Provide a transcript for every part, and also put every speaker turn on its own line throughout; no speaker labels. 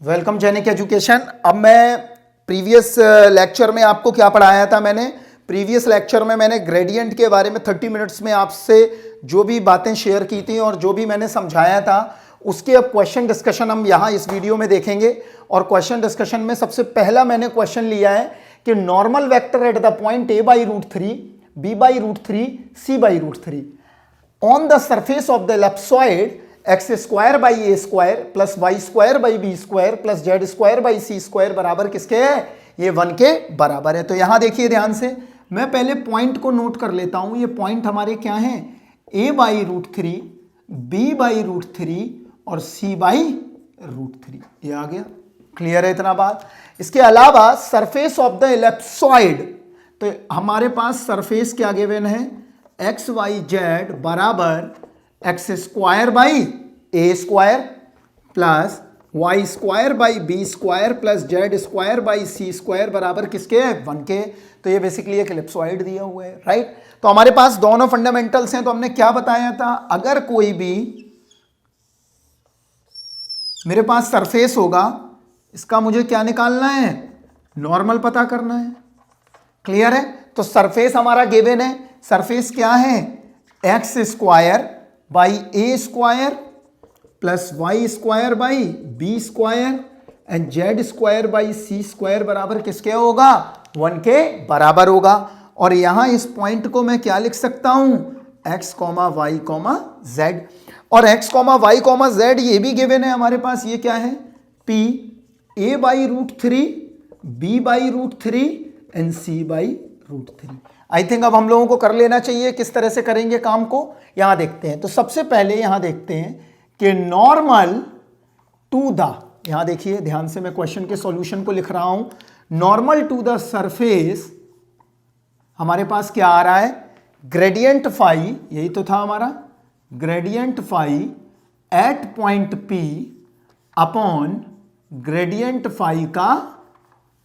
Welcome जैनिक education. अब मैं previous lecture में आपको क्या पढ़ाया था? प्रीवियस लेक्चर में मैंने ग्रेडियंट के बारे में 30 मिनट्स में आपसे जो भी बातें शेयर की थी और जो भी मैंने समझाया था उसके अब क्वेश्चन डिस्कशन हम यहाँ इस वीडियो में देखेंगे। और क्वेश्चन डिस्कशन में सबसे पहला मैंने क्वेश्चन लिया है कि normal vector at the point a by √3, b by √3, c by √3 on the surface of the ellipsoid x square by a square plus y square by b square plus z square by c square बराबर किसके है? ये 1 के बराबर है। तो यहां देखिए ध्यान से, मैं पहले पॉइंट को नोट कर लेता हूं। ये पॉइंट हमारे क्या हैं? a बाई √3, b बाई √3 और c बाई √3। ये आ गया, क्लियर है इतना बात। इसके अलावा सरफेस ऑफ द एलिप्सॉइड, तो हमारे पास सरफेस क्या गिवन है? एक्स वाई जेड बराबर x square by a square plus y square by b square plus z square by c square बराबर किसके है? 1 के। तो ये बेसिकली एक एलिप्सॉइड दिया हुआ है, राइट। तो हमारे पास दोनों फंडामेंटल्स हैं। तो हमने क्या बताया था? अगर कोई भी मेरे पास सरफेस होगा, इसका मुझे क्या निकालना है? नॉर्मल पता करना है, क्लियर है। तो सरफेस हमारा गिवन है। सरफेस क्या है? X square by a square plus y square by b square and z square by c square बराबर किसके होगा? 1 के बराबर होगा। और यहां इस पॉइंट को मैं क्या लिख सकता हूं? X comma y comma z. और x comma y comma z ये भी गिवन है हमारे पास। ये क्या है? P a by √3, b by √3 and c by √3। I think अब हम लोगों को कर लेना चाहिए। किस तरह से करेंगे काम को यहां देखते हैं। तो सबसे पहले यहां देखते हैं कि नॉर्मल टू द, यहां देखिए ध्यान से, मैं क्वेश्चन के सॉल्यूशन को लिख रहा हूं। नॉर्मल टू द सरफेस हमारे पास क्या आ रहा है? ग्रेडियंट फाई, यही तो था हमारा, gradient phi at point p upon gradient phi का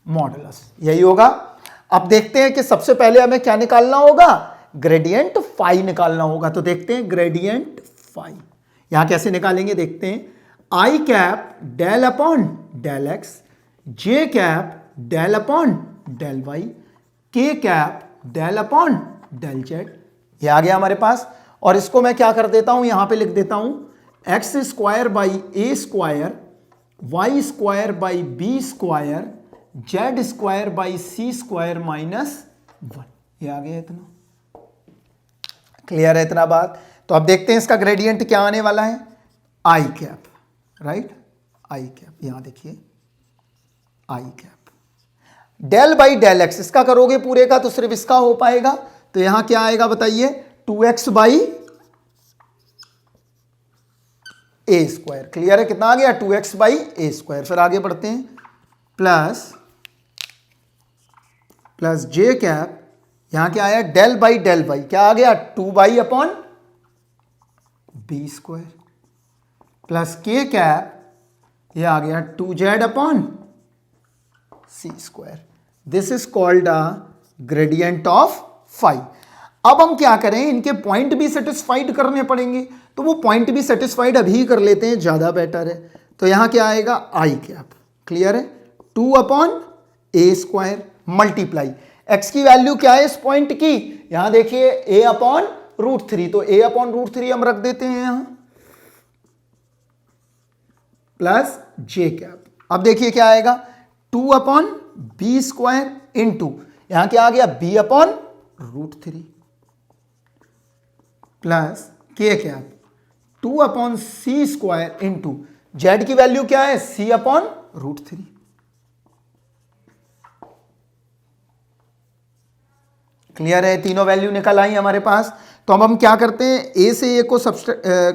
मॉडुलस, यही होगा। अब देखते हैं कि सबसे पहले हमें क्या निकालना होगा? ग्रेडियंट फाई निकालना होगा। तो देखते हैं ग्रेडियंट फाई यहां कैसे निकालेंगे, देखते हैं। I cap del upon del x, j cap del upon del y, k cap del upon del z. ये आ गया हमारे पास। और इसको मैं क्या कर देता हूं, यहां पे लिख देता हूं x square by a square, y square by b square, z square by c square -1। ये आ गया इतना, क्लियर है इतना बात। तो अब देखते हैं इसका ग्रेडियंट क्या आने वाला है? I cap, right, i cap. यहां देखिए i cap del by del x, इसका करोगे पूरे का तो सिर्फ इसका हो पाएगा। तो यहां क्या आएगा बताइए? 2x by a square, clear है। कितना आ गया? 2x by a square. फिर आगे बढ़ते हैं, प्लस जे कैप, यहां क्या आया? डेल बाई डेल वाई, क्या आ गया? 2 by upon b square plus k cap, ये आ गया 2z upon c square. This is called a gradient of phi. अब हम क्या करें? इनके पॉइंट भी सेटिस्फाइड करने पड़ेंगे। तो वो पॉइंट भी सेटिस्फाइड अभी कर लेते हैं, ज्यादा बेटर है। तो यहां क्या आएगा? आई कैप, क्लियर है। 2 अपॉन ए स्क्वायर मल्टीप्लाई, एक्स की वैल्यू क्या है इस पॉइंट की? यहां देखिए a अपॉन √3, तो a अपॉन √3 हम रख देते हैं यहां, प्लस जे कैप। अब देखिए क्या आएगा? 2 अपॉन बी स्क्वायर इंटू, यहां क्या आ गया? b upon √3 plus k cap 2 upon c square into Z की वैल्यू क्या है? c upon √3। क्लियर है, तीनों वैल्यू निकल आई हमारे पास। तो अब हम क्या करते हैं? ए से ए को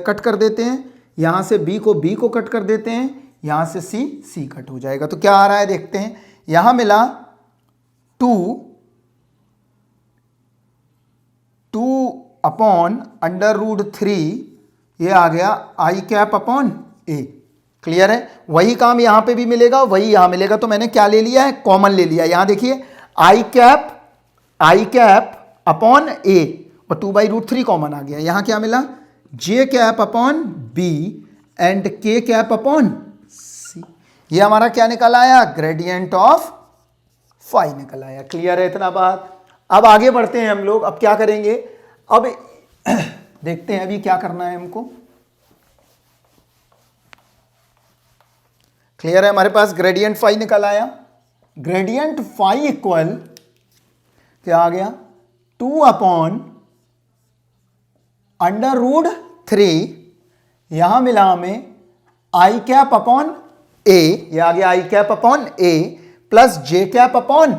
कट कर देते हैं, यहां से बी को कट कर देते हैं, यहां से सी कट हो जाएगा। तो क्या आ रहा है देखते हैं। यहां मिला 2 अपॉन √3, ये आ गया i cap upon A, clear है। वही काम यहां पे भी मिलेगा, वही यहां मिलेगा। तो मैंने क्या ले लिया है? कॉमन ले लिया। यहां देखिए आई कैप अपॉन ए और 2 बाई √3 कॉमन आ गया। यहां क्या मिला? जे cap upon b and k cap upon c. ये हमारा क्या निकल आया, ग्रेडियंट ऑफ फाई निकल आया। क्लियर है इतना बात। अब आगे बढ़ते हैं हम लोग। अब क्या करेंगे, अब देखते हैं अभी क्या करना है हमको। क्लियर है, हमारे पास ग्रेडियंट फाई निकल आया। ग्रेडियंट फाई इक्वल क्या आ गया, 2/√3, यहां मिला हमें आई कैप अपॉन ए, ये आ गया i cap upon a plus j cap upon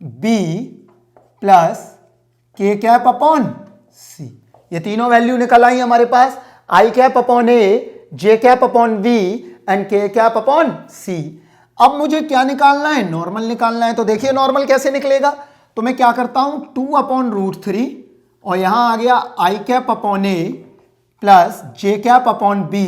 b plus k cap upon c. ये तीनों वैल्यू निकल आई हमारे पास, i cap upon a, j cap upon b and k cap upon c. अब मुझे क्या निकालना है, नॉर्मल निकालना है। तो देखिए नॉर्मल कैसे निकलेगा, तो मैं क्या करता हूं 2/√3 और यहां आ गया i cap upon a plus j cap upon b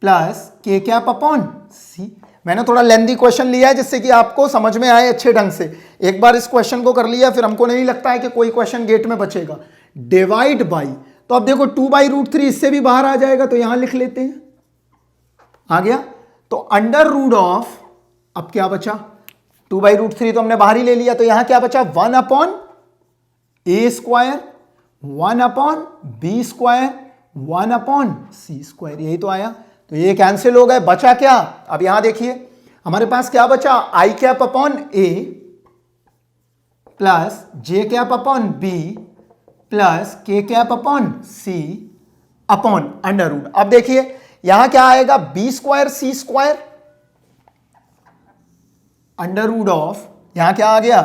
plus k cap upon सी। मैंने थोड़ा लेंथी क्वेश्चन लिया है जिससे कि आपको समझ में आए अच्छे ढंग से। एक बार इस क्वेश्चन को कर लिया फिर हमको नहीं लगता है कि कोई क्वेश्चन गेट में बचेगा। डिवाइड बाई, तो अब देखो 2/√3 इससे भी बाहर आ जाएगा तो यहां लिख लेते हैं, आ गया। तो अंडर रूट ऑफ, अब क्या बचा, 2/√3 तो हमने बाहर ही ले लिया, तो यहां क्या बचा, 1/a², 1/b², 1/c², यही तो आया। तो ये कैंसिल हो गए, बचा क्या, अब यहां देखिए हमारे पास क्या बचा, आई cap upon a plus j cap upon b plus k cap upon C upon under root. अब देखिए यहां क्या आएगा, b², c², under root of, यहां क्या आ गया,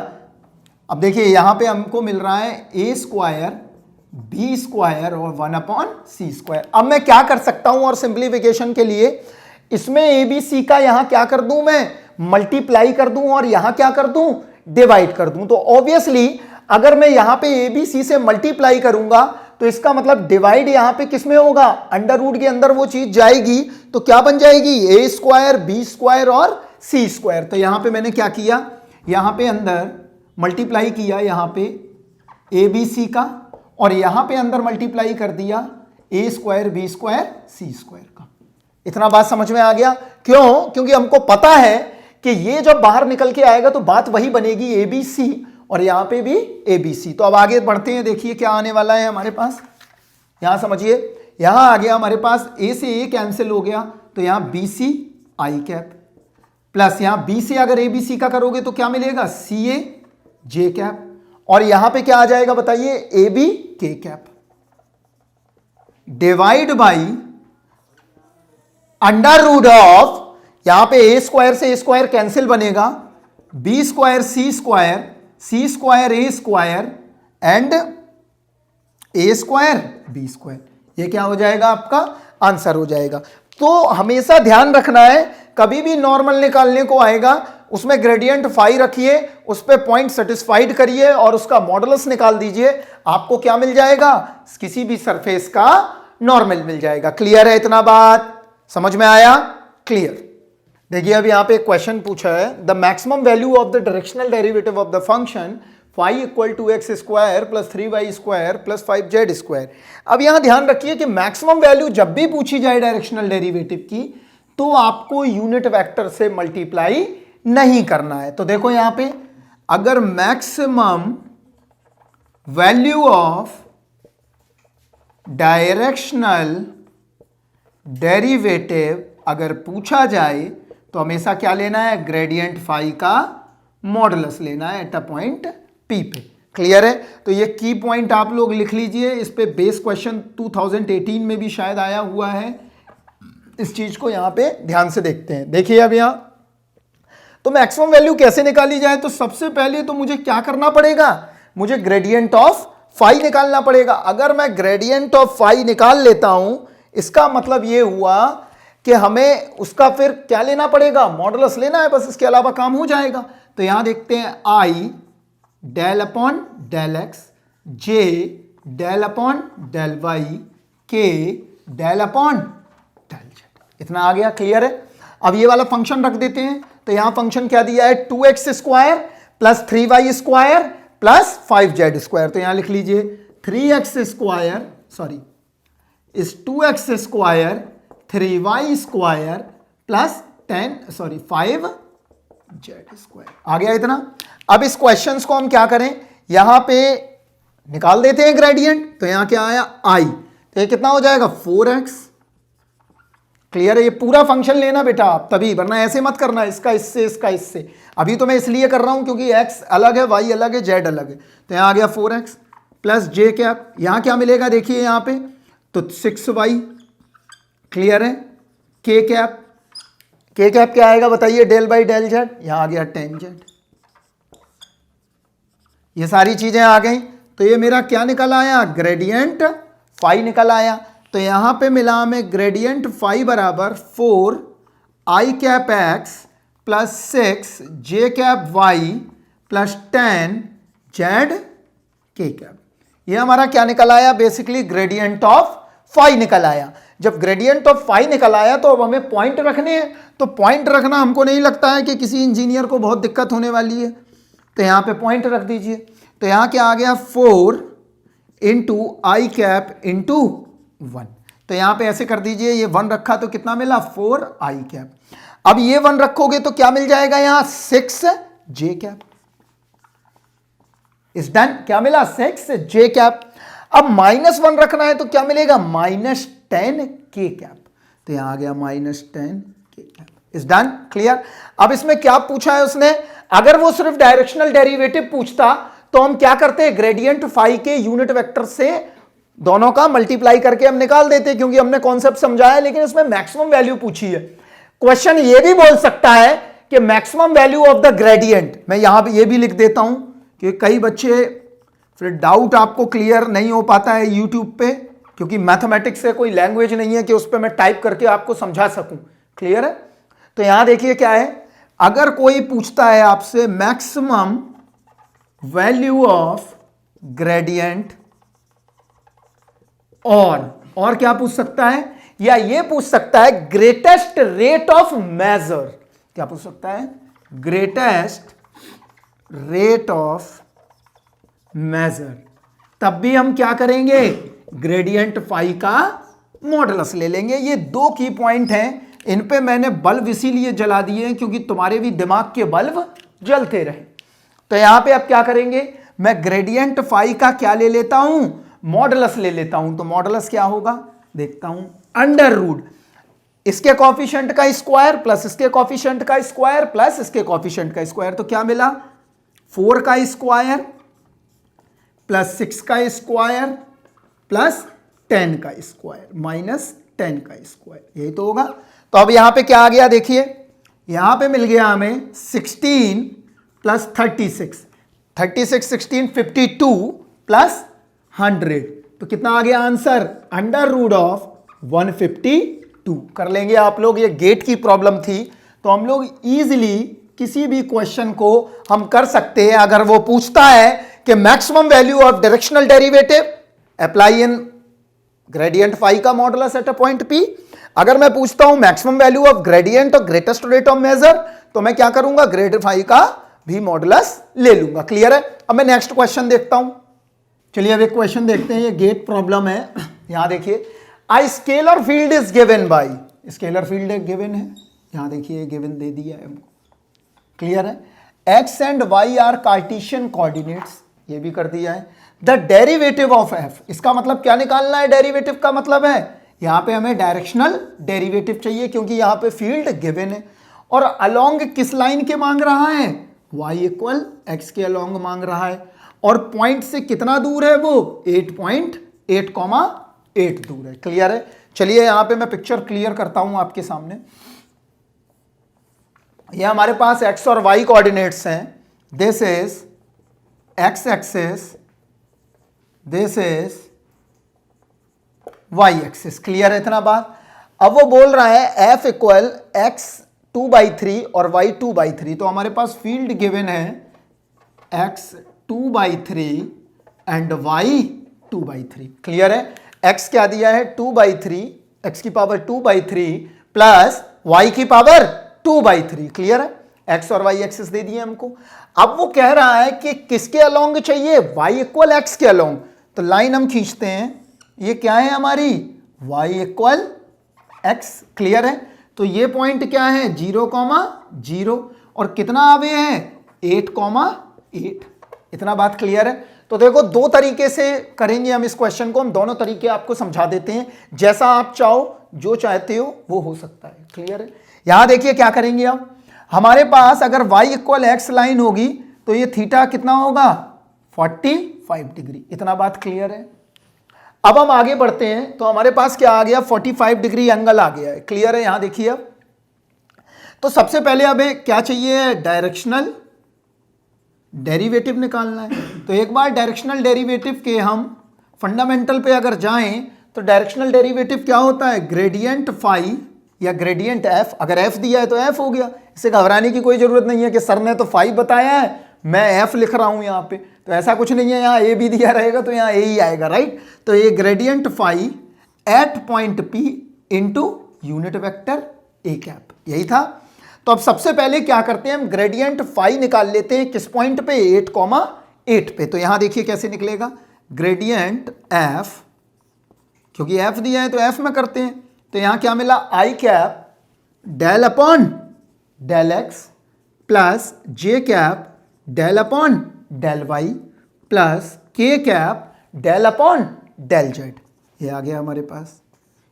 अब देखिए यहां पे हमको मिल रहा है a², b² और 1/c²। अब मैं क्या कर सकता हूं, और सिंप्लीफिकेशन के लिए इसमें ABC का यहां क्या कर दूं, मैं मल्टीप्लाई कर दूं और यहां क्या कर दूं, डिवाइड कर दूं। तो ऑब्वियसली अगर मैं यहां पे ABC से मल्टीप्लाई करूंगा तो इसका मतलब डिवाइड यहां पे किस में होगा, अंडर रूट के अंदर वो चीज जाएगी तो क्या बन जाएगी, a², b² और c²। तो यहां पे मैंने क्या किया, यहां पे अंदर मल्टीप्लाई किया यहां पे ABC का और यहां पे अंदर मल्टीप्लाई कर दिया a², b², c² का। इतना बात समझ में आ गया, क्यों, क्योंकि हमको पता है कि ये जब बाहर निकल के आएगा तो बात वही बनेगी ABC और यहां पे भी ABC। तो अब आगे बढ़ते हैं, देखिए क्या आने वाला है हमारे पास, यहां समझिए, यहां आ गया हमारे पास A से A कैंसिल हो गया तो यहां BC आई कैप प्लस यहां B से अगर ABC का करोगे तो क्या मिलेगा, CA जे कैप और यहां पे क्या आ जाएगा बताइए, AB k cap. Divide by under root of, यहां पे A² से A² कैंसिल बनेगा, B² C², C² A² and A² B², ये क्या हो जाएगा, आपका आंसर हो जाएगा। तो हमेशा ध्यान रखना है, कभी भी नॉर्मल निकालने को आएगा उसमें ग्रेडियंट फाई रखिए, उस पे पॉइंट सेटिस्फाइड करिए और उसका मॉडुलस निकाल दीजिए, आपको क्या मिल जाएगा, किसी भी सरफेस का नॉर्मल मिल जाएगा। क्लियर है इतना बात, समझ में आया, क्लियर। देखिए अब यहां पे एक क्वेश्चन पूछा है, the maximum value of the directional derivative of the function phi equal to x² plus 3y² plus 5z²। अब यहां ध्यान रखिए कि मैक्सिमम वैल्यू जब भी पूछी जाए डायरेक्शनल डेरिवेटिव की तो आपको यूनिट वेक्टर से मल्टीप्लाई नहीं करना है। तो देखो यहां पे अगर maximum value of directional derivative अगर पूछा जाए तो हमेशा क्या लेना है, ग्रेडियंट फाई का मॉडुलस लेना है एट अ पॉइंट P पे। क्लियर है, तो ये की पॉइंट आप लोग लिख लीजिए, इस पे बेस क्वेश्चन 2018 में भी शायद आया हुआ है, इस चीज को यहां पे ध्यान से देखते हैं। देखिए अब यहां तो मैक्सिमम वैल्यू कैसे निकाली जाए, तो सबसे पहले तो मुझे क्या करना पड़ेगा, मुझे ग्रेडियंट ऑफ फाई निकालना पड़ेगा। अगर मैं ग्रेडियंट ऑफ फाई निकाल लेता हूं इसका मतलब ये हुआ कि हमें उसका फिर क्या लेना पड़ेगा, मॉडुलस लेना है, बस इसके अलावा काम हो जाएगा। तो यहां देखते हैं आई डेल अपॉन डेल एक्स, जे डेल अपॉन डेल वाई, के डेल अपॉन डेल जेड, इतना आ गया। क्लियर है, अब ये वाला फंक्शन रख देते हैं। तो यहां फंक्शन क्या दिया है, 2x² plus 3y² plus 5z²। तो यहां लिख लीजिए 3x² इस 2x² 3y² प्लस 5z²। आ गया इतना। अब इस क्वेश्चंस को हम क्या करें, यहां पे निकाल देते हैं ग्रेडियंट। तो यहां क्या आया i, तो ये कितना हो जाएगा 4x। क्लियर है? ये पूरा फंक्शन लेना बेटा आप तभी, वरना ऐसे मत करना इसका इससे इसका इससे। अभी तो मैं इसलिए कर रहा हूं क्योंकि x अलग है, y अलग है, z अलग है। तो यहां आ गया 4x प्लस j कैप। यहां क्या मिलेगा देखिए यहां पे, तो 6y। क्लियर है? k कैप, k कैप क्या आएगा बताइए, डेल बाई डेल z। यहां आ गया 10z। ये सारी चीजें आ गई। तो ये मेरा क्या निकल आया, ग्रेडियंट फाई निकल आया। तो यहां पे मिला हमें ग्रेडियंट फाई बराबर 4 i cap x plus 6 j cap y plus 10 z k cap. ये हमारा क्या निकल आया, बेसिकली ग्रेडियंट ऑफ फाई निकल आया। जब ग्रेडियंट ऑफ फाई निकल आया तो अब हमें पॉइंट रखने हैं। तो पॉइंट रखना हमको नहीं लगता है कि किसी इंजीनियर को बहुत दिक्कत होने वाली है। तो यहां पे पॉइंट रख दीजिए। तो यहां क्या आ गया 4 इंटू आई कैप इंटू 1। तो यहां पे ऐसे कर दीजिए, ये 1 रखा तो कितना मिला 4 आई कैप। अब ये 1 रखोगे तो क्या मिल जाएगा यहां 6 जे कैप। इस डन, क्या मिला 6 जे कैप। अब -1 रखना है तो क्या मिलेगा -10 के कैप। तो यहां आ गया -10 के कैप। इस डन, क्लियर। अब इसमें क्या पूछा है उसने, अगर वो सिर्फ डायरेक्शनल डेरिवेटिव पूछता तो हम क्या करते, ग्रेडियंट फाई के यूनिट वेक्टर से दोनों का मल्टीप्लाई करके हम निकाल देते, क्योंकि हमने कॉन्सेप्ट समझाया। लेकिन इसमें मैक्सिमम वैल्यू पूछी है। क्वेश्चन ये भी बोल सकता है कि maximum value of the gradient, मैं यहां पे ये भी लिख देता हूं कि कई बच्चे फिर डाउट आपको क्लियर नहीं हो पाता है यूट्यूब पे, क्योंकि मैथमेटिक्स से कोई लैंग्वेज नहीं है कि उस पर मैं टाइप करके आपको समझा सकूं। क्लियर है? तो यहां देखिए क्या है, अगर कोई पूछता है आपसे मैक्सिमम वैल्यू ऑफ ग्रेडियंट, और क्या पूछ सकता है, या ये पूछ सकता है ग्रेटेस्ट रेट ऑफ मेजर। क्या पूछ सकता है, ग्रेटेस्ट रेट ऑफ मेजर। तब भी हम क्या करेंगे, ग्रेडियंट फाई का मॉडुलस ले लेंगे। ये 2 की पॉइंट हैं, इन पे मैंने बल्ब इसीलिए जला दिए क्योंकि तुम्हारे भी दिमाग के बल्ब जलते रहे। तो यहां पे अब क्या करेंगे, मैं ग्रेडियंट फाई का क्या ले लेता हूं, मॉडुलस ले लेता हूं। तो मॉडुलस क्या होगा देखता हूं, अंडर रूट इसके कॉफिशिएंट का स्क्वायर प्लस इसके कॉफिशिएंट का स्क्वायर प्लस इसके कॉफिशिएंट का स्क्वायर। तो क्या मिला 4 का स्क्वायर प्लस 6 का स्क्वायर प्लस 10 का स्क्वायर माइनस 10 का स्क्वायर, यही तो होगा। तो अब यहां पे क्या आ गया देखिए, यहां पे मिल गया हमें 16 प्लस 36, 16 52 प्लस 100। तो कितना आ गया आंसर, अंडर रूट ऑफ 152। कर लेंगे आप लोग, ये गेट की प्रॉब्लम थी तो हम लोग इजीली किसी भी क्वेश्चन को हम कर सकते हैं। अगर वो पूछता है कि maximum value of directional derivative apply in gradient phi का modulus at a point P. अगर मैं पूछता हूं मैक्सिमम वैल्यू ऑफ ग्रेडियंट और ग्रेटेस्ट रेट ऑफ मेजर, तो मैं क्या करूंगा, ग्रेडियंट फाई का भी मॉडुलस ले लूंगा। क्लियर है? अब मैं नेक्स्ट क्वेश्चन देखता हूं। चलिए अब एक क्वेश्चन देखते हैं, ये गेट प्रॉब्लम है। यहां देखिए, a scalar field is given by, scalar field given है, यहां देखिए गिवन दे दिया है हमको। क्लियर है? X and y are Cartesian coordinates, ये भी कर दिया है। द डेरिवेटिव ऑफ एफ, इसका मतलब क्या निकालना है, डेरिवेटिव का मतलब है यहां पे हमें डायरेक्शनल डेरिवेटिव चाहिए, क्योंकि यहां पे फील्ड गिवन है। और अलोंग किस लाइन के मांग रहा है, y इक्वल एक्स के अलोंग मांग रहा है। और पॉइंट से कितना दूर है वो, 8.8 दूर है। क्लियर है? चलिए यहां पे मैं पिक्चर क्लियर करता हूं आपके सामने। यह हमारे पास x और y कोऑर्डिनेट्स हैं। This is x axis, this is y axis. Clear है इतना बात? अब वो बोल रहा है f इक्वल x 2/3 और y 2/3। तो हमारे पास फील्ड गिवन है x 2/3 एंड y 2/3। क्लियर है? x क्या दिया है 2/3, x की पावर 2/3 प्लस y की पावर 2/3। क्लियर है? x और y एक्सिस दे दिए हमको। अब वो कह रहा है कि किसके अलोंग चाहिए, y इक्वल x के अलोंग। तो लाइन हम खींचते हैं, ये क्या है हमारी y इक्वल x। क्लियर है? तो ये पॉइंट क्या है 0,0 और कितना आवे है 8,8। इतना बात क्लियर है। तो देखो दो तरीके से करेंगे हम इस क्वेश्चन को, हम दोनों तरीके आपको समझा देते हैं, जैसा आप चाहो जो चाहते हो वो हो सकता है। क्लियर है। यहां देखिए क्या करेंगे अब, हमारे पास अगर y इक्वल एक्स लाइन होगी तो ये थीटा कितना होगा 45 डिग्री। इतना बात क्लियर है। अब हम आगे बढ़ते हैं तो हमारे पास क्या आ गया 45 डिग्री एंगल आ गया है। क्लियर है। यहां देखिए अब तो सबसे पहले हमें क्या चाहिए, डायरेक्शनल डेरिवेटिव निकालना है। तो एक बार डायरेक्शनल डेरिवेटिव के हम फंडामेंटल पे अगर जाएं तो डायरेक्शनल डेरिवेटिव क्या होता है, ग्रेडियंट फाई या ग्रेडियंट एफ। अगर एफ दिया है तो एफ हो गया, इससे घबराने की कोई जरूरत नहीं है कि सर ने तो फाई बताया है मैं एफ लिख रहा हूं यहां पे, तो ऐसा कुछ नहीं है। यहां ए भी दिया रहेगा तो यहां ए ही आएगा, राइट। तो ये gradient phi at point p into unit vector a cap, यही था। तो अब सबसे पहले क्या करते हैं हम, ग्रेडियंट फाई निकाल लेते हैं किस पॉइंट पे 8,8 पे। तो यहां देखिए कैसे निकलेगा, ग्रेडियंट एफ, क्योंकि एफ दिया है तो एफ में करते हैं। तो यहां क्या मिला, i cap del upon del x plus j cap del upon del y plus k cap del upon del z. ये आ गया हमारे पास।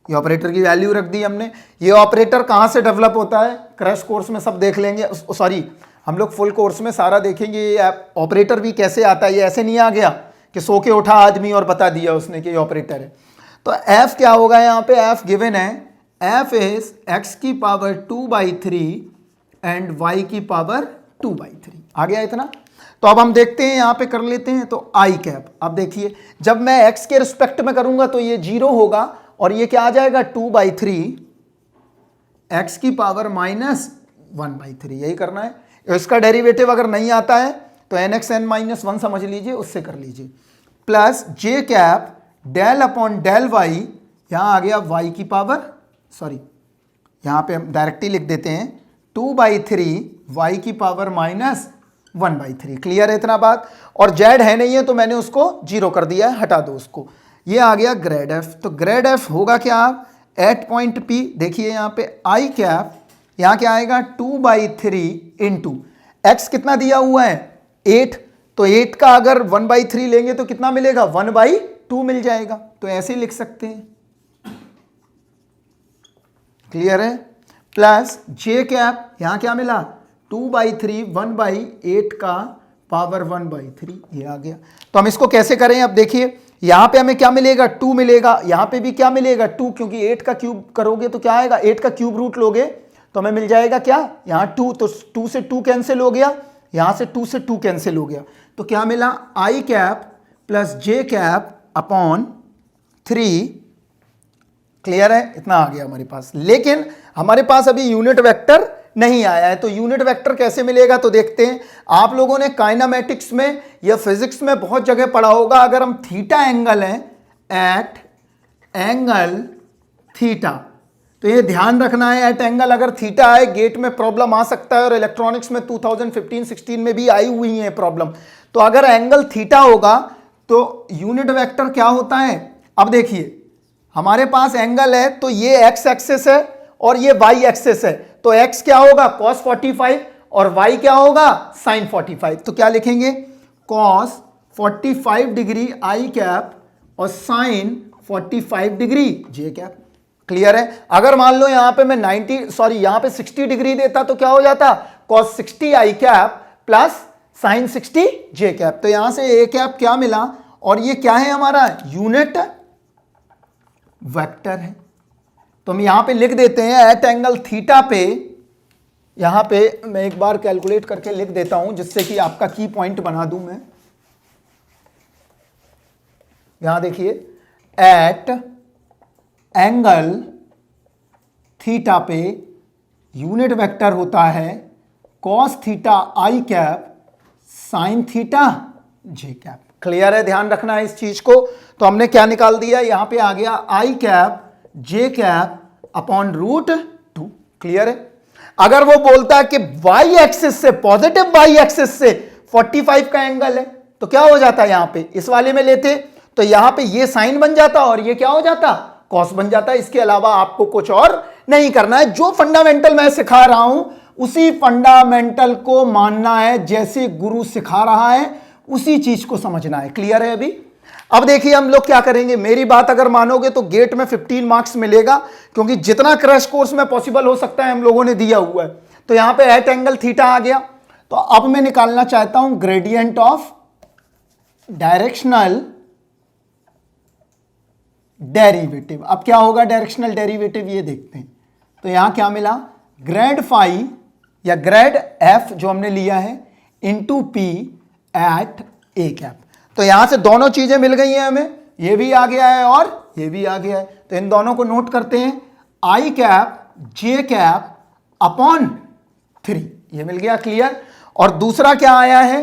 ये ऑपरेटर की वैल्यू रख दी हमने। ये ऑपरेटर कहाँ से डेवलप होता है, क्रैश कोर्स में सब देख लेंगे, सॉरी हम लोग फुल कोर्स में सारा देखेंगे। ये ऑपरेटर भी कैसे आता है, ये ऐसे नहीं आ गया कि सो के उठा आदमी और बता दिया उसने कि ये ऑपरेटर है। तो एफ क्या होगा यहाँ पे, एफ गिवन है, एफ इज एक्स की पावर 2/3 एंड वाई की पावर 2/3। आ गया इतना। तो अब हम देखते हैं यहाँ पे कर लेते हैं। तो आई कैप, अब देखिए जब मैं एक्स के रिस्पेक्ट में करूंगा तो ये 0 होगा और ये क्या आ जाएगा 2/3 एक्स की पावर -1/3, यही करना है। इसका डेरिवेटिव अगर नहीं आता है तो nxn-1 समझ लीजिए, उससे कर लीजिए, plus j cap del upon del y, यहां आ गया y की पावर, सॉरी यहां पे हम डायरेक्टली लिख देते हैं 2/3 y की पावर -1/3। क्लियर है इतना बात। और जेड है नहीं है तो मैंने उसको 0 कर दिया है, हटा दो उसको। ये आ गया ग्रेड एफ। तो ग्रेड एफ होगा क्या, एट पॉइंट पी, देखिए यहाँ पे आई कैप, यहाँ क्या आएगा 2/3 इंटू एक्स कितना दिया हुआ है 8, तो 8 का अगर 1/3 लेंगे तो कितना मिलेगा 1/2 मिल जाएगा। तो ऐसे ही लिख सकते हैं। क्लियर है। प्लस जे कैप, यहाँ क्या मिला 2/3 1/8 का पावर 1/3, ये आ गया। तो हम इसको कैसे करें, अब देखिए यहां पे हमें क्या मिलेगा 2 मिलेगा, यहां पे भी क्या मिलेगा 2, क्योंकि 8 का क्यूब करोगे तो क्या आएगा, 8 का क्यूब रूट लोगे तो हमें मिल जाएगा क्या, यहां 2, तो 2 से 2 कैंसिल हो गया, यहां से 2 से 2 कैंसिल हो गया। तो क्या मिला i cap plus j cap upon 3। Clear है, इतना आ गया हमारे पास। लेकिन हमारे पास अभी यूनिट वेक्टर नहीं आया है, तो यूनिट वेक्टर कैसे मिलेगा, तो देखते हैं। आप लोगों ने काइनेमेटिक्स में या फिजिक्स में बहुत जगह पढ़ा होगा, अगर हम थीटा एंगल है एट एंगल थीटा, तो ये ध्यान रखना है, एट एंगल अगर थीटा है, गेट में प्रॉब्लम आ सकता है और इलेक्ट्रॉनिक्स में 2015-16 में भी आई हुई है प्रॉब्लम। तो अगर एंगल थीटा होगा तो यूनिट वेक्टर क्या होता है, अब देखिए हमारे पास एंगल है तो ये एक्स एक्सिस है और ये वाई एक्सिस है, तो x क्या होगा cos 45 और y क्या होगा sin 45। तो क्या लिखेंगे cos 45 डिग्री आई कैप और sin 45 डिग्री जे कैप। क्लियर है। अगर मान लो यहां पे मैं 60 डिग्री देता तो क्या हो जाता cos 60 आई कैप प्लस sin 60 जे कैप। तो यहां से ए कैप क्या मिला, और ये क्या है हमारा यूनिट वेक्टर है। तो हम यहां पे लिख देते हैं एट एंगल थीटा पे, यहां पे मैं एक बार कैलकुलेट करके लिख देता हूं जिससे कि आपका की पॉइंट बना दूं मैं। यहां देखिए एट एंगल थीटा पे यूनिट वेक्टर होता है कॉस थीटा आई कैप साइन थीटा जे कैप। क्लियर है, ध्यान रखना है इस चीज को। तो हमने क्या निकाल दिया, यहां पे आ गया i cap J cap upon √2। Clear है। अगर वो बोलता है कि वाई एक्सिस से, पॉजिटिव वाई एक्सिस से 45 का एंगल है, तो क्या हो जाता है यहां पे इस वाले में लेते तो यहां पे ये साइन बन जाता और ये क्या हो जाता कॉस बन जाता। इसके अलावा आपको कुछ और नहीं करना है। जो फंडामेंटल मैं सिखा रहा हूं उसी फंडामेंटल को मानना है, जैसे गुरु सिखा रहा है उसी चीज को समझना है। क्लियर है अभी? अब देखिए हम लोग क्या करेंगे, मेरी बात अगर मानोगे तो गेट में 15 मार्क्स मिलेगा, क्योंकि जितना क्रैश कोर्स में पॉसिबल हो सकता है हम लोगों ने दिया हुआ है। तो यहां पे एट एंगल थीटा आ गया। तो अब मैं निकालना चाहता हूं ग्रेडियंट ऑफ डायरेक्शनल डेरिवेटिव। अब क्या होगा डायरेक्शनल डेरिवेटिव, ये देखते हैं। तो यहां क्या मिला, ग्रेड फाई या ग्रेड एफ जो हमने लिया है into P eight A cap. तो यहां से दोनों चीजें मिल गई हैं हमें, ये भी आ गया है और ये भी आ गया है। तो इन दोनों को नोट करते हैं, i cap J cap upon 3, ये मिल गया। क्लियर? और दूसरा क्या आया है,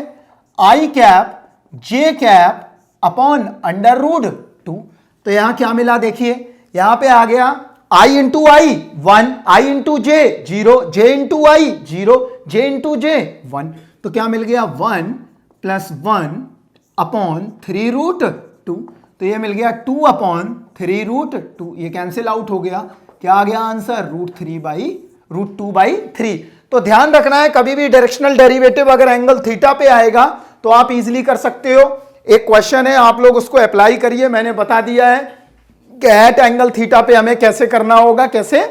i cap J cap upon under root 2। तो यहां क्या मिला देखिए, यहां पे आ गया आई इंटू आई 1, आई इंटू जे 0, जे इंटू आई 0, जे इंटू जे 1। तो क्या मिल गया 1 प्लस 1 अपॉन 3 रूट 2। तो ये मिल गया 2 अपॉन 3 रूट 2। ये कैंसिल आउट हो गया। क्या आ गया आंसर, रूट 2 बाई 3। तो ध्यान रखना है, कभी भी डायरेक्शनल डेरिवेटिव अगर एंगल थीटा पे आएगा तो आप इजीली कर सकते हो। एक क्वेश्चन है, आप लोग उसको अप्लाई करिए। मैंने बता दिया है कि एट एंगल थीटा पे हमें कैसे करना होगा, कैसे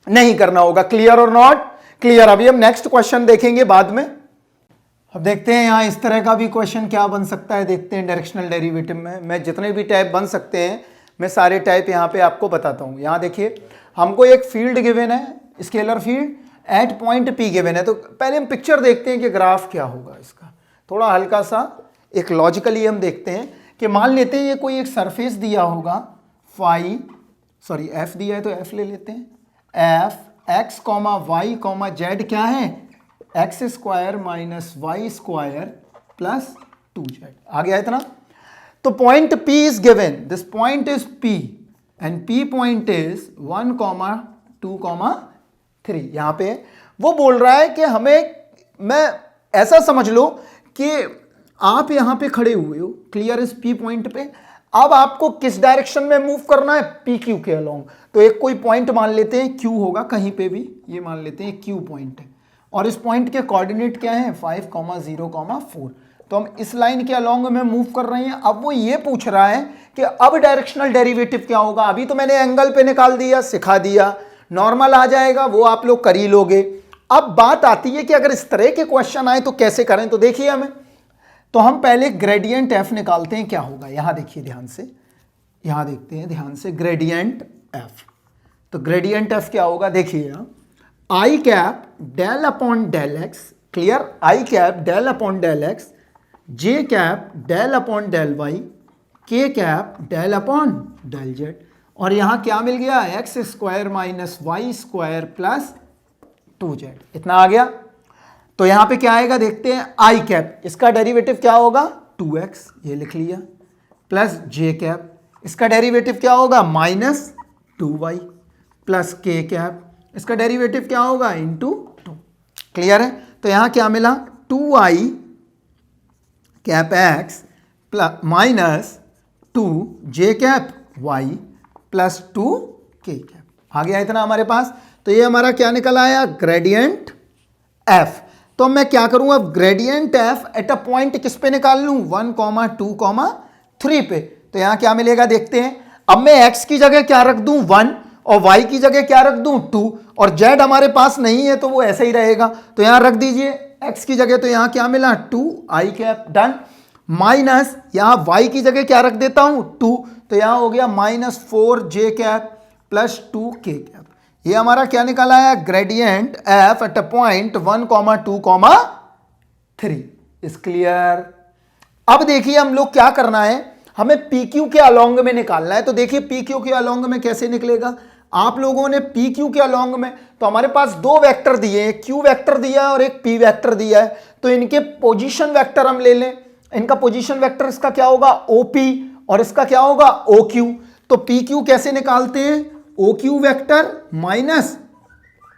नहीं करना होगा। क्लियर और नॉट क्लियर? अभी हम नेक्स्ट क्वेश्चन देखेंगे बाद में। अब देखते हैं यहां इस तरह का भी क्वेश्चन क्या बन सकता है, देखते हैं डायरेक्शनल डेरिवेटिव में। मैं जितने भी टाइप बन सकते हैं मैं सारे टाइप यहां पे आपको बताता हूं। यहां देखिए हमको एक फील्ड गिवन है, scalar field at point P given है। तो पहले हम पिक्चर देखते हैं कि ग्राफ क्या होगा इसका। थोड़ा हल्का सा एक लॉजिकली हम देखते हैं कि मान लेते हैं ये कोई एक सरफेस दिया होगा, एफ दिया है तो एफ ले लेते हैं। F x comma y comma z क्या है, x square minus y square plus 2z। आ गया इतना? तो point P is given, this point is P and P point is 1, 2, 3। यहां पे वो बोल रहा है कि हमें, मैं ऐसा समझ लो कि आप यहां पे खड़े हुए हो, क्लियर इस P पॉइंट पे। अब आपको किस डायरेक्शन में मूव करना है, PQ के अलोंग। तो एक कोई पॉइंट मान लेते हैं Q होगा कहीं पे भी, ये मान लेते हैं Q पॉइंट है और इस पॉइंट के कोऑर्डिनेट क्या है 5, 0, 4। तो हम इस लाइन के अलोंग में मूव कर रहे हैं। अब वो ये पूछ रहा है कि अब डायरेक्शनल डेरिवेटिव क्या होगा। अभी तो मैंने एंगल पे निकाल दिया, सिखा दिया, नॉर्मल आ जाएगा, वो आप लोग कर ही लोगे। अब बात आती है कि अगर इस तरह के क्वेश्चन आए तो कैसे करें। तो देखिए हमें, तो हम पहले ग्रेडियंट एफ निकालते हैं, क्या होगा। यहां देखिए ध्यान से, यहां देखते हैं ध्यान से, ग्रेडियंट एफ। तो ग्रेडियंट एफ क्या होगा देखिए, यहां i cap del upon del x, clear, i cap del upon del x, j cap del upon del y, k cap del upon del z. और यहां क्या मिल गया, x square minus y square plus 2z। इतना आ गया। तो यहां पे क्या आएगा देखते हैं, आई कैप, इसका डेरिवेटिव क्या होगा 2x, ये लिख लिया, प्लस जे कैप, इसका डेरिवेटिव क्या होगा minus 2y, plus k cap, इसका डेरिवेटिव क्या होगा इंटू 2। क्लियर है? तो यहां क्या मिला 2i cap x plus minus 2j cap y plus 2k cap. आ गया इतना हमारे पास। तो ये हमारा क्या निकल आया, ग्रेडियंट f। तो मैं क्या करूं अब, gradient f eight a point किस पे निकाल लूं, 1, 2, 3 पे। तो यहां क्या मिलेगा देखते हैं। अब मैं x की जगह क्या रख दूं 1 और y की जगह क्या रख दूं 2, और z हमारे पास नहीं है तो वो ऐसे ही रहेगा। तो यहां रख दीजिए x की जगह, तो यहां क्या मिला 2 आई कैप, डन, माइनस यहां y की जगह क्या रख देता हूं 2, तो यहां हो गया minus 4j cap plus 2k cap. ये हमारा क्या निकल आया, gradient f eight a point 1, 2, 3 is clear. अब देखिए हम लोग क्या करना है, हमें PQ के अलोंग में निकालना है। तो देखिए PQ के अलोंग में कैसे निकलेगा, आप लोगों ने PQ के अलोंग में, तो हमारे पास दो वेक्टर दिए हैं, Q वेक्टर दिया है और एक P वेक्टर दिया है। तो इनके पोजीशन वेक्टर हम ले लें। इनका पोजीशन वेक्टर इसका क्या होगा OP और इसका क्या होगा OQ। तो PQ कैसे निकालते हैं, OQ vector minus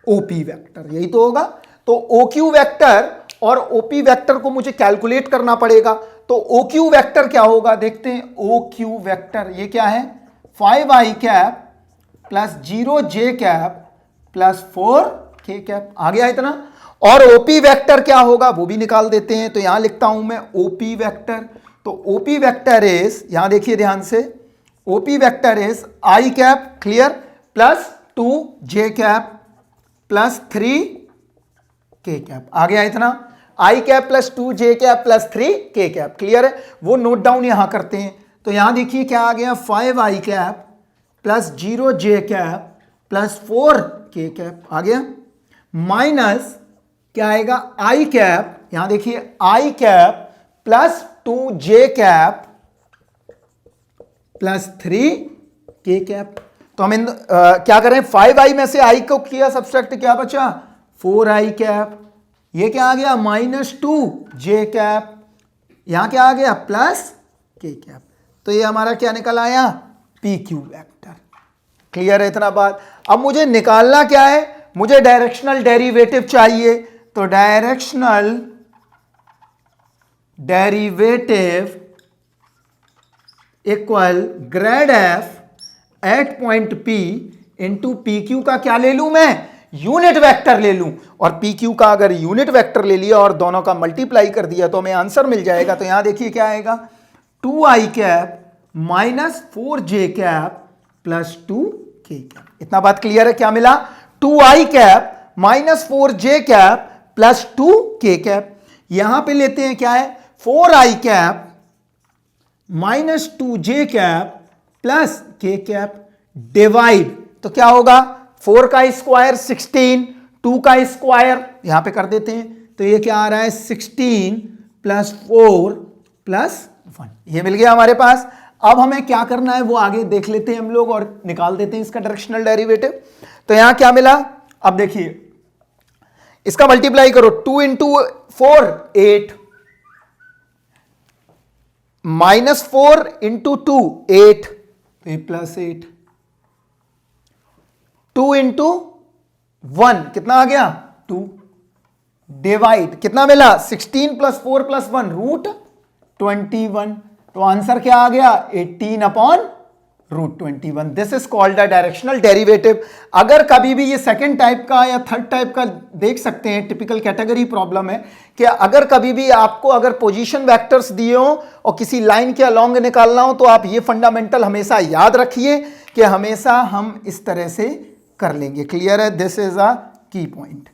OP vector, यही तो होगा। तो OQ वेक्टर और OP वेक्टर को मुझे कैलकुलेट करना पड़ेगा। तो OQ वेक्टर क्या होगा देखते हैं। OQ वेक्टर ये क्या है 5i cap plus 0j cap plus 4 के कैप। आ गया इतना। और ओपी वेक्टर क्या होगा वो भी निकाल देते हैं। तो यहां लिखता हूं मैं ओपी वेक्टर। तो ओपी वेक्टर इज, यहां देखिए ध्यान से, OP vector is I cap, clear, plus 2 J cap plus 3 के कैप। आ गया इतना। आई कैप प्लस 2 जे कैप प्लस 3 के कैप, क्लियर है। वो नोट डाउन यहां करते हैं। तो यहां देखिए क्या आ गया, 5 आई कैप प्लस 0 जे कैप प्लस 4 के कैप आ गया, माइनस क्या आएगा, आई कैप, यहां देखिए i cap plus 2 J cap plus 3 के कैप। तो हम क्या करें, 5i में से i को किया सब्सट्रैक्ट, क्या बचा 4i कैप। ये क्या आ गया, माइनस 2 जे कैप, यहां क्या आ गया प्लस के कैप। तो ये हमारा क्या निकल आया, पी क्यू वेक्टर। क्लियर है इतना बात। अब मुझे निकालना क्या है, मुझे डायरेक्शनल डेरिवेटिव चाहिए। तो directional derivative equal grad f at point p into p q का क्या ले लूं मैं, यूनिट वेक्टर ले लूं। और पी क्यू का अगर यूनिट वेक्टर ले लिया और दोनों का मल्टीप्लाई कर दिया तो हमें आंसर मिल जाएगा। तो यहां देखिए क्या आएगा, 2i cap minus 4j cap plus 2 के कैप। इतना बात क्लियर है। क्या मिला, 2i cap minus 4j cap plus 2 के कैप। यहां पे लेते हैं क्या है, 4i cap minus 2j cap plus k cap divide, तो क्या होगा, 4 का स्क्वायर 16, 2 का स्क्वायर यहां पे कर देते हैं। तो ये क्या आ रहा है, 16 प्लस 4 प्लस 1, ये मिल गया हमारे पास। अब हमें क्या करना है वो आगे देख लेते हैं हम लोग और निकाल देते हैं इसका डायरेक्शनल डेरिवेटिव। तो यहां क्या मिला, अब देखिए इसका मल्टीप्लाई करो, 2 इंटू 4 8, माइनस 4 इंटू 2 8, तो ये प्लस 8, 2 इंटू 1 कितना आ गया 2, डिवाइड कितना मिला 16 प्लस 4 प्लस 1 रूट 21। तो आंसर क्या आ गया 18 upon root 21। This is called a directional derivative. अगर कभी भी ये सेकंड टाइप का या थर्ड टाइप का देख सकते हैं, टिपिकल कैटेगरी प्रॉब्लम है कि अगर कभी भी आपको अगर पोजीशन वेक्टर्स दिए हो और किसी लाइन के अलोंग निकालना हो तो आप ये फंडामेंटल हमेशा याद रखिए कि हमेशा हम इस तरह से कर लेंगे। क्लियर है, दिस इज अ की पॉइंट।